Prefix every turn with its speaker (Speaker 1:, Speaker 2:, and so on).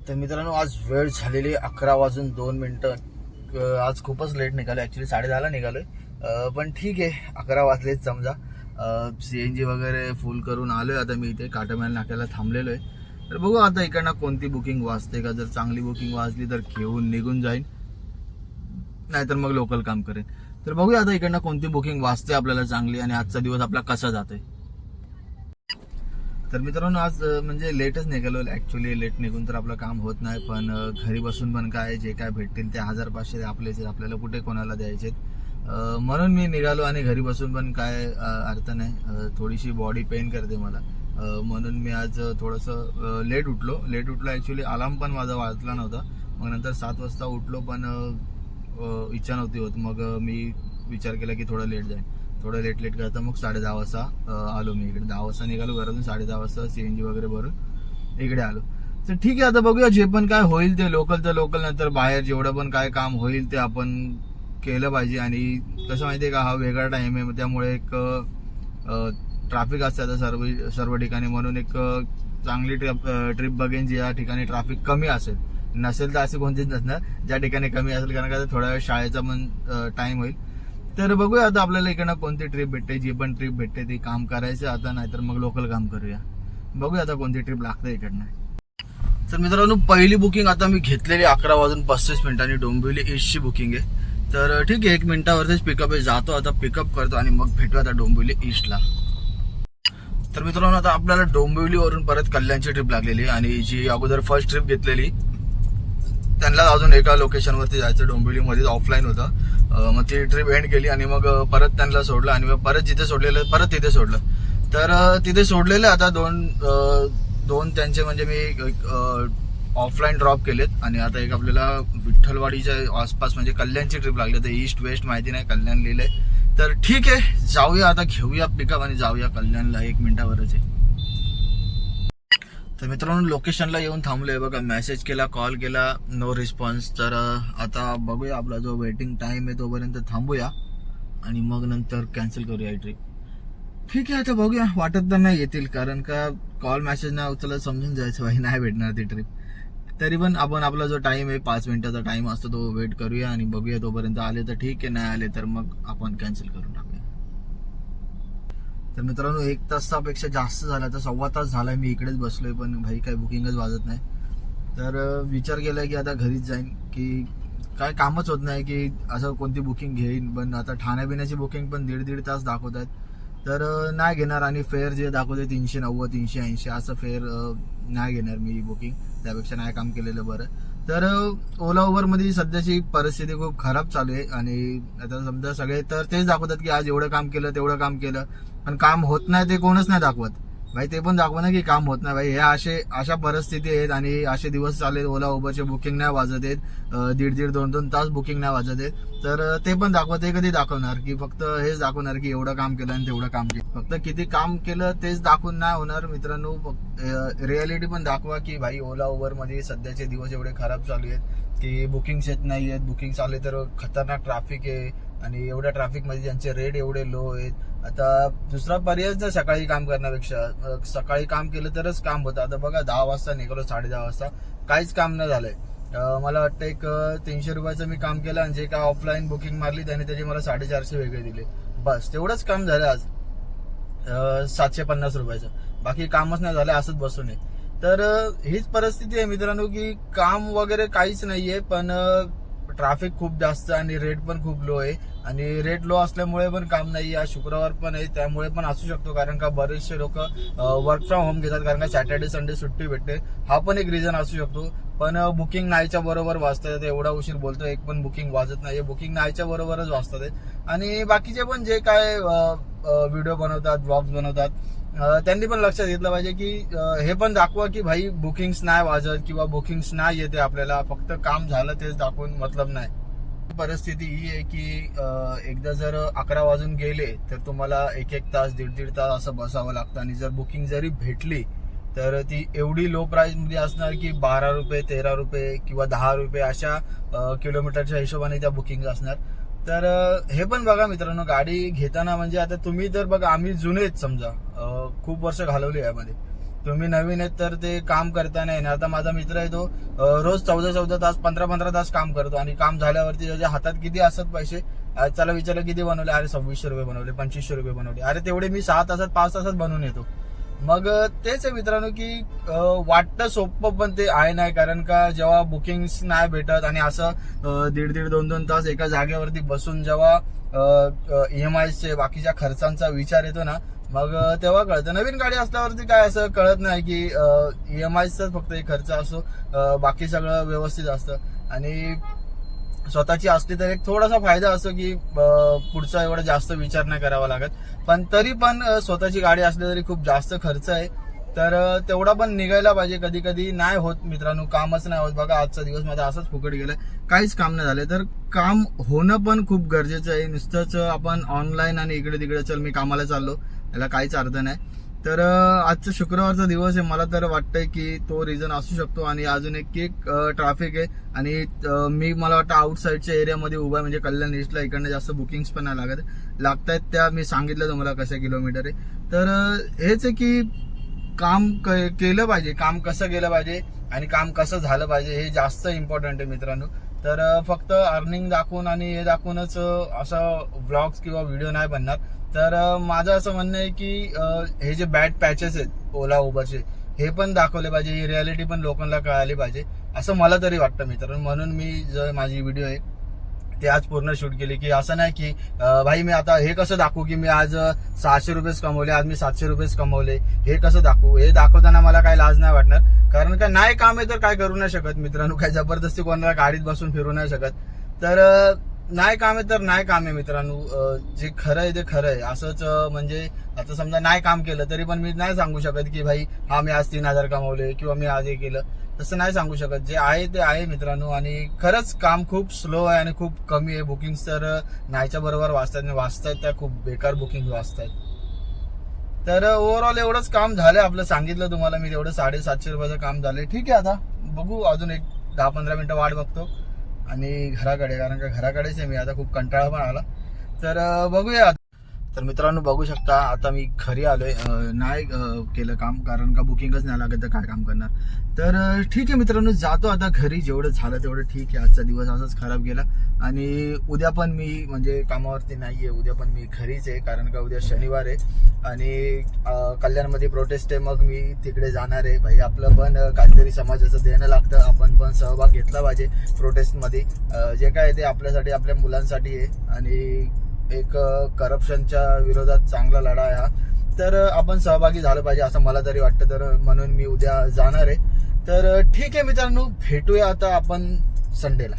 Speaker 1: तर मित्रांनो आज वेळ झालेली 11:02. आज खूपच लेट निघालो, ॲक्च्युली 10:30ला निघालोय, पण ठीक आहे 11 वाजलेच समजा. CNG वगैरे फुल करून आलोय. आता मी इथे काटामेल नाक्याला थांबलेलो आहे. तर बघू आता इकडनं कोणती बुकिंग वाजते का. जर चांगली बुकिंग वाजली तर घेऊन निघून जाईन, नाहीतर मग लोकल काम करेन. तर बघूया आता इकडनं कोणती बुकिंग वाजते आपल्याला चांगली आणि आजचा दिवस आपला कसा जातोय. तर मित्रांनो आज म्हणजे लेटच निघालो. ॲक्च्युली लेट निघून तर आपलं काम होत नाही, पण घरी बसून पण काय जे काय भेटतील ते 1000-500 आपलेच, आपल्याला कुठे कोणाला द्यायचे. म्हणून मी निघालो आणि घरी बसून पण काय अर्थ नाही. थोडीशी बॉडी पेन करते मला, म्हणून मी आज थोडंसं लेट उठलो. ॲक्च्युली अलार्म पण माझा वाजला नव्हता. मग नंतर 7 वाजता उठलो, पण इच्छा नव्हती होत. मग मी विचार केला की थोडं लेट जाईल. थोडं लेट करता मग 10:30 वाजता आलो मी इकडे. 10 वाजता निघालो घरातून, 10:30 वाजता CNG वगैरे भरून इकडे आलो. तर ठीक आहे, आता बघूया जे पण काय होईल ते. लोकल तर लोकल, नंतर बाहेर जेवढं पण काय काम होईल ते आपण केलं पाहिजे. आणि कसं माहितीये का, हा वेगळा टाइम आहे, त्यामुळे एक ट्रॅफिक असते आता सर्व ठिकाणी. म्हणून एक चांगली ट्रिप बघेन ज्या ठिकाणी ट्रॅफिक कमी असेल. नसेल तर असे कोणतेच नसणार ज्या ठिकाणी कमी असेल, कारण का थोड्या वेळ शाळेचा पण टाइम होईल. तर बघूया आता आपल्याला इकडनं कोणती ट्रिप भेटते. जी पण ट्रिप भेटते ती काम करायचं आता, नाहीतर मग लोकल काम करूया. बघूया आता कोणती ट्रिप लागते इकडनं. तर मित्रांनो पहिली बुकिंग आता मी घेतलेली 11:35 डोंबिवली ईस्टची बुकिंग आहे. तर ठीक आहे, 1 मिनिटावरतीच पिकअप आहे. जातो आता, पिकअप करतो आणि मग भेटू आता डोंबिवली ईस्टला. तर मित्रांनो आता आपल्याला डोंबिवलीवरून परत कल्याणची ट्रिप लागलेली, आणि जी अगोदर फर्स्ट ट्रिप घेतलेली त्यांना अजून एका लोकेशनवरती जायचं, डोंबिवलीमध्येच ऑफलाईन होतं. मग ती ट्रिप एंड केली आणि मग परत त्यांना सोडलं, आणि मग परत जिथे सोडलेलं परत तिथे सोडलं. तर तिथे सोडलेले आता दोन त्यांचे म्हणजे मी ऑफलाईन ड्रॉप केलेत. आणि आता एक आपल्याला विठ्ठलवाडीच्या आसपास म्हणजे कल्याणची ट्रिप लागली. तर ईस्ट वेस्ट माहिती नाही, कल्याण लिहिलंय. तर ठीक आहे, जाऊया आता, घेऊया पिकअप आणि जाऊया कल्याणला. 1 मिनिटावरच आहे. तर मित्रांनो लोकेशनला येऊन थांबलोय बघा. मेसेज केला, कॉल केला, नो रिस्पॉन्स. तर आता बघूया, आपला जो वेटिंग टाइम आहे तोपर्यंत थांबूया आणि मग नंतर कॅन्सल करूया ही ट्रिप. ठीक आहे, आता बघूया. वाटत तर नाही येतील, कारण का कॉल मेसेज नाही उचलत, समजून जायचं भाई नाही भेटणार ती ट्रिप. तरी पण आपण आपला जो टाइम आहे 5 मिनिटाचा टाइम असतो तो वेट करूया आणि बघूया. तोपर्यंत आले तर ठीक आहे, नाही आले तर मग आपण कॅन्सल करून टाकूया. तर मित्रांनो 1 तासापेक्षा जास्त झाला, तर 1.25 तास झालाय मी इकडेच बसलोय, पण भाई काय बुकिंगच वाजत नाही. तर विचार केलाय की आता घरीच जाईन, की काय कामच होत नाही की असं कोणती बुकिंग घेईन. पण आता ठाण्याबिण्याची बुकिंग पण 1.5 तास दाखवत आहेत, तर नाही घेणार. आणि फेअर जे दाखवते 390 380 असं फेअर नाही घेणार मी बुकिंग. त्यापेक्षा नाही काम केलेलं बरं. तर ओला उबरमध्ये सध्याची परिस्थिती खूप खराब चालू आहे, आणि आता समजा सगळे तर तेच दाखवतात की आज एवढं काम केलं तेवढं काम केलं, पण काम होत नाही ते कोणच नाही दाखवत भाई. ते पण दाखवा ना की काम होत नाही भाई. हे अशा परिस्थिती आहेत आणि असे दिवस चालले, ओला उबरचे बुकिंग नाही वाजत आहेत, 1.5 2 तास बुकिंग नाही वाजत आहेत. तर ते पण दाखवत आहे. कधी दाखवणार की फक्त हेच दाखवणार की एवढं काम केलं आणि तेवढं काम केलं. फक्त किती काम केलं तेच दाखवून नाही होणार मित्रांनो. रियालिटी पण दाखवा की भाई ओला उबरमध्ये सध्याचे दिवस एवढे खराब चालू आहेत की बुकिंग्स येत नाही आहेत. बुकिंग्स आले तर खतरनाक ट्रॅफिक आहे, आणि एवढ्या ट्रॅफिकमध्ये त्यांचे रेट एवढे लो आहेत. आता दुसरा पर्याय जर सकाळी काम करण्यापेक्षा सकाळी काम केलं तरच काम होतं. आता बघा 10 वाजता निघालो, 10:30 वाजता काहीच काम नाही झालंय. मला वाटतं एक 300 रुपयाचं मी काम केलं, आणि जे काय ऑफलाईन बुकिंग मारली त्याने त्याचे मला 450 वेगळे दिले. बस तेवढंच काम झालं आज, 750 रुपयाचं. बाकी कामच नाही झालं, असंच बसून आहे. तर हीच परिस्थिती आहे मित्रांनो, की काम वगैरे काहीच नाहीये, पण ट्रॅफिक खूप जास्त आणि रेट पण खूप लो आहे. आणि रेट लो असल्यामुळे पण काम नाही. आज शुक्रवार पण आहे त्यामुळे पण असू शकतो, कारण का बरेचसे लोक वर्क फ्रॉम होम घेतात, कारण का सॅटर्डे संडे सुट्टी भेटते. हा पण एक रिझन असू शकतो. पण बुकिंग नाहीच्या बरोबर वाजतात. एवढा उशीर बोलतो, एक पण बुकिंग वाजत नाहीये. बुकिंग नाहीच्या बरोबरच वाजतात. आणि बाकीचे पण जे काय व्हिडिओ बनवतात, ब्लॉग्स बनवतात, त्यांनी पण लक्षात घेतलं पाहिजे की हे पण दाखवा की भाई बुकिंग्स नाही वाजत किंवा बुकिंग्स नाही येते आपल्याला. फक्त काम झालं तेच दाखवून मतलब नाही. परिस्थिती ही आहे की एकदा जर 11 वाजून गेले तर तुम्हाला 1 तास 1.5 तास असं बसावं लागतं. आणि जर बुकिंग जरी भेटली तर ती एवढी लो प्राइस मध्ये असणार की 12 रुपये 13 रुपये किंवा 10 रुपये अशा किलोमीटरच्या हिशोबाने त्या बुकिंग असणार. तर हे पण बघा मित्रांनो, गाडी घेताना म्हणजे आता तुम्ही तर बघा, आम्ही जुनेच समजा खूप वर्ष घालवली यामध्ये. तुम्ही नवीन आहेत तर ते काम करता नाही येणार. आता माझा मित्र आहे तो रोज 14 तास 15 तास काम करतो आणि काम झाल्यावरती त्याच्या हातात किती असतात पैसे, त्याला विचारलं किती बनवले, अरे 2600 रुपये बनवले, 2500 रुपये बनवले. अरे तेवढे मी 6 तासात 5 तासात बनवून येतो. मग तेच आहे मित्रांनो की वाटतं सोपं पण ते आहे नाही. कारण का जेव्हा बुकिंग्स नाही भेटत आणि असं 1.5-2 तास एका जागेवरती बसून जेव्हा EMIचे बाकीच्या खर्चांचा विचार येतो ना, मग तेव्हा कळतं. नवीन गाडी असल्यावरती काय असं कळत नाही की EMIचाच फक्त एक खर्च असतो, बाकी सगळं व्यवस्थित असतं. आणि स्वतःची असली तर एक थोडासा फायदा असतो की पुढचा एवढा जास्त विचार नाही करावा लागत. पण तरी पण स्वतःची गाडी असली तरी खूप जास्त खर्च आहे. तर तेवढा पण निघायला पाहिजे. कधी कधी नाही होत मित्रांनो, कामच नाही होत. बघा आजचा दिवस माझा असाच फुकट गेलाय, काहीच काम नाही झालं. तर काम होणं पण खूप गरजेचं आहे. नुसतंच आपण ऑनलाईन आणि इकडे तिकडे चल मी कामाला चाललो, याला काहीच अर्थ नाही. तर आजचा शुक्रवारचा दिवस आहे, मला तर वाटतंय की तो रिझन असू शकतो. आणि अजून एक की ट्रॅफिक आहे आणि मी मला वाटतं आउटसाईडच्या एरियामध्ये उभा आहे, म्हणजे कल्याण ईस्टला. इकडनं जास्त बुकिंग्स पण नाही लागतायत त्या मी सांगितलं तुम्हाला कशा किलोमीटर आहे. तर हेच आहे की काम केलं पाहिजे, काम कसं केलं पाहिजे आणि काम कसं झालं पाहिजे हे जास्त इम्पॉर्टंट आहे मित्रांनो. तर फक्त अर्निंग दाखवून आणि हे दाखवूनच असं व्लॉग्स किंवा व्हिडिओ नाही बनणार. तर माझं असं म्हणणं आहे की हे जे बॅड पॅचेस आहेत ओला उबरचे, हे पण दाखवले पाहिजे, ही रियालिटी पण लोकांना कळाली पाहिजे असं मला तरी वाटतं मित्रांनो. म्हणून मी जो माझी व्हिडिओ आहे ते आज पूर्ण शूट केली. की असं नाही की भाई मी आता हे कसं दाखवू की मी आज 600 रुपयेच कमवले, आज मी 700 रुपयेच कमवले, हे कसं दाखवू. हे दाखवताना मला काही लाज नाही वाटणार. कारण का नाही काम आहे तर काय करू नाही शकत मित्रांनो. काय जबरदस्ती कोणाला गाडीत बसून फिरू नाही शकत. तर नाही काम आहे तर नाही काम आहे मित्रांनो. जे खरं आहे ते खरं आहे. असंच म्हणजे आता समजा नाही काम केलं तरी पण मी नाही सांगू शकत की भाई हा मी आज 3000 कमवले किंवा मी आज हे केलं, तसं नाही सांगू शकत. जे आहे ते आहे मित्रांनो. आणि खरंच काम खूप स्लो आहे आणि खूप कमी आहे. बुकिंग्स तर नाहीच्या बरोबर वाचतायत त्या खूप बेकार बुकिंग वाचतायत. तर ओव्हरऑल एवढंच काम झालंय आपलं. सांगितलं तुम्हाला मी तेवढं 750 रुपयाचं काम झालंय. ठीक आहे, आता बघू अजून एक 10-15 मिनिटं वाट बघतो आणि घराकडे, कारण का घराकडेच आहे मी आता. खूप कंटाळा पण आला. तर बघूया. तर मित्रांनो बघू शकता आता मी घरी आलोय. नाही केलं काम कारण का बुकिंगच नाही लागत तर काय काम करणार. तर ठीक आहे मित्रांनो, जातो आता घरी. जेवढं झालं तेवढं ठीक आहे. आजचा दिवस असाच खराब गेला आणि उद्या पण मी म्हणजे कामावरती नाहीये. उद्या पण मी घरीच आहे कारण का उद्या शनिवार आहे आणि कल्याणमध्ये प्रोटेस्ट आहे. मग मी तिकडे जाणार आहे. भाई आपलं पण काहीतरी समाजाचं देणं लागतं. आपण पण सहभाग घेतला पाहिजे प्रोटेस्टमध्ये. जे काय ते आपल्यासाठी, आपल्या मुलांसाठी आहे आणि एक करप्शनच्या विरोधात चांगला लढा आहे हा. तर आपण सहभागी झालं पाहिजे असं मला तरी वाटतं. तर म्हणून मी उद्या जाणार आहे. तर ठीक आहे मित्रांनो, भेटूया आता आपण संडेला.